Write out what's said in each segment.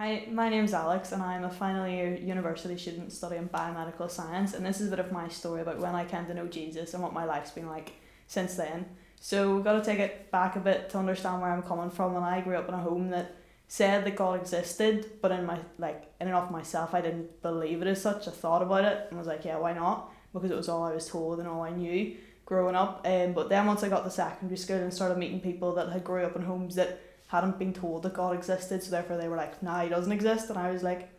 Hi, my name's Alex and I'm a final year university student studying biomedical science, and this is a bit of my story about when I came to know Jesus and what my life's been like since then. So we've got to take it back a bit to understand where I'm coming from. And I grew up in a home that said that God existed, but in and of myself I didn't believe it as such. I thought about it and was like, yeah, why not? Because it was all I was told and all I knew growing up. But then once I got to secondary school and started meeting people that had grew up in homes that hadn't been told that God existed, so therefore they were like, nah, he doesn't exist. And I was like,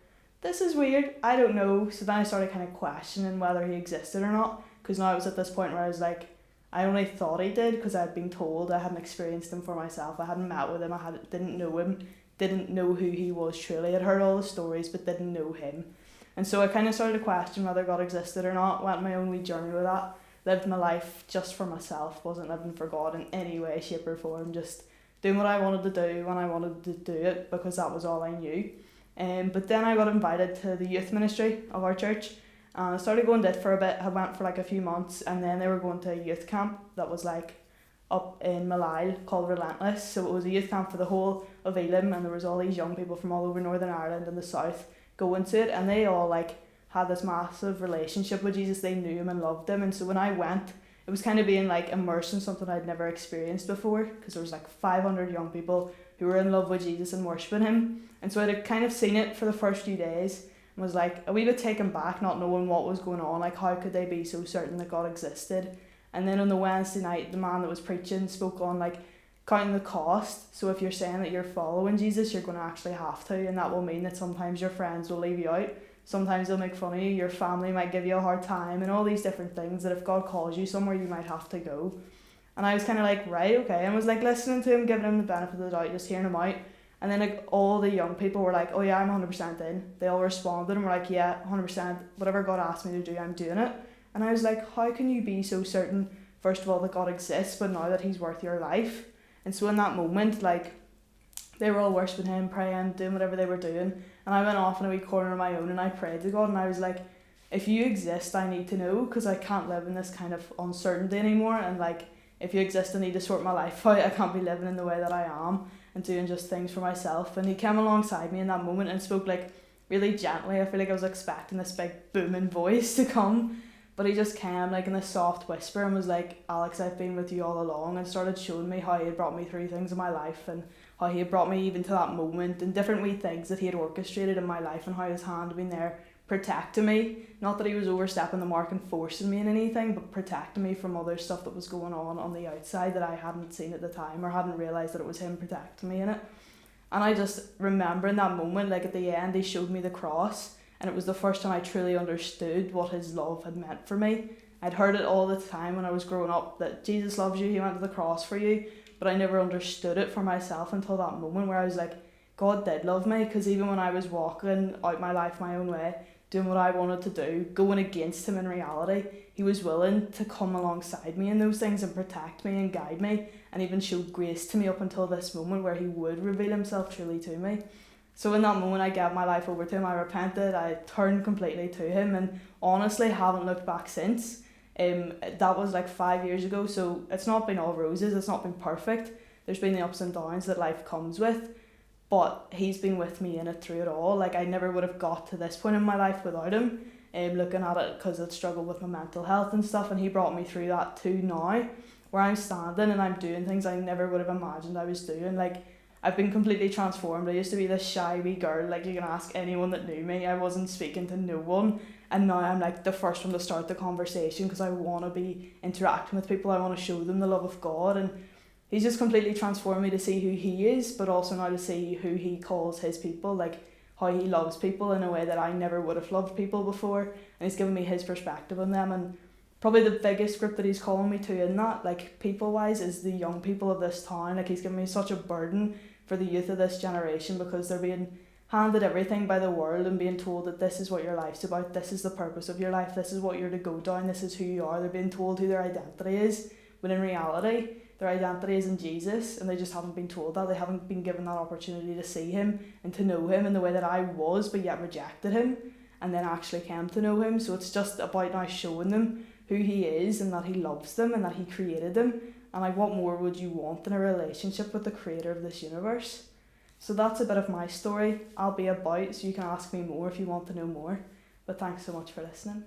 this is weird, I don't know. So then I started kind of questioning whether he existed or not, because now I was at this point where I was like, I only thought he did because I'd been told. I hadn't experienced him for myself. I hadn't met with him. Didn't know him, didn't know who he was truly. I'd heard all the stories but didn't know him. And so I kind of started to question whether God existed or not, went my own wee journey with that, lived my life just for myself, wasn't living for God in any way, shape or form, just doing what I wanted to do when I wanted to do it because that was all I knew. But then I got invited to the youth ministry of our church, and I started going to it for a bit. I went for like a few months, and then they were going to a youth camp that was like up in Malile called Relentless. So it was a youth camp for the whole of Elim, and there was all these young people from all over Northern Ireland and the south going to it, and they all like had this massive relationship with Jesus. They knew him and loved him, and so when I went, it was kind of being like immersed in something I'd never experienced before, because there was like 500 young people who were in love with Jesus and worshipping him. And so I'd kind of seen it for the first few days and was like a wee bit taken back, not knowing what was going on. Like, how could they be so certain that God existed? And then on the Wednesday night, the man that was preaching spoke on like counting the cost. So if you're saying that you're following Jesus, you're going to actually have to, and that will mean that sometimes your friends will leave you out. Sometimes they'll make fun of you, your family might give you a hard time, and all these different things that if God calls you somewhere, you might have to go. And I was kind of like, right, okay, and was like listening to him, giving him the benefit of the doubt, just hearing him out. And then like all the young people were like, oh yeah, I'm 100% in. They all responded and were like, yeah, 100%, whatever God asked me to do, I'm doing it. And I was like, how can you be so certain, first of all, that God exists, but now that he's worth your life? And so in that moment, like, they were all worshipping him, praying, doing whatever they were doing. And I went off in a wee corner of my own and I prayed to God, and I was like, if you exist, I need to know, because I can't live in this kind of uncertainty anymore. And like, if you exist, I need to sort my life out. I can't be living in the way that I am and doing just things for myself. And he came alongside me in that moment and spoke like really gently. I feel like I was expecting this big booming voice to come, but he just came like in a soft whisper and was like, Alex, I've been with you all along, and started showing me how he had brought me through things in my life, and how he had brought me even to that moment, and different wee things that he had orchestrated in my life, and how his hand had been there protecting me. Not that he was overstepping the mark and forcing me in anything, but protecting me from other stuff that was going on the outside that I hadn't seen at the time, or hadn't realised that it was him protecting me in it. And I just remember in that moment, like at the end, he showed me the cross, and it was the first time I truly understood what his love had meant for me. I'd heard it all the time when I was growing up, that Jesus loves you, he went to the cross for you, but I never understood it for myself until that moment where I was like, God did love me, because even when I was walking out my life my own way, doing what I wanted to do, going against him in reality, he was willing to come alongside me in those things and protect me and guide me, and even show grace to me up until this moment where he would reveal himself truly to me. So in that moment I gave my life over to him, I repented, I turned completely to him, and honestly haven't looked back since. That was like 5 years ago, so it's not been all roses, it's not been perfect. There's been the ups and downs that life comes with, but he's been with me in it through it all. Like, I never would have got to this point in my life without him. Looking at it, because I'd struggled with my mental health and stuff, and he brought me through that too now, where I'm standing and I'm doing things I never would have imagined I was doing. Like, I've been completely transformed. I used to be this shy wee girl, like you can ask anyone that knew me, I wasn't speaking to no one, and now I'm like the first one to start the conversation, because I want to be interacting with people, I want to show them the love of God. And he's just completely transformed me to see who he is, but also now to see who he calls his people, like how he loves people in a way that I never would have loved people before, and he's given me his perspective on them. And probably the biggest group that he's calling me to in that, like people wise, is the young people of this town. Like, he's given me such a burden for the youth of this generation, because they're being handed everything by the world and being told that this is what your life's about, this is the purpose of your life, this is what you're to go down, this is who you are. They're being told who their identity is, when in reality their identity is in Jesus, and they just haven't been told that. They haven't been given that opportunity to see him and to know him in the way that I was, but yet rejected him and then actually came to know him. So it's just about now showing them who he is, and that he loves them, and that he created them. And like, what more would you want in a relationship with the creator of this universe? So that's a bit of my story. I'll be about, so you can ask me more if you want to know more. But thanks so much for listening.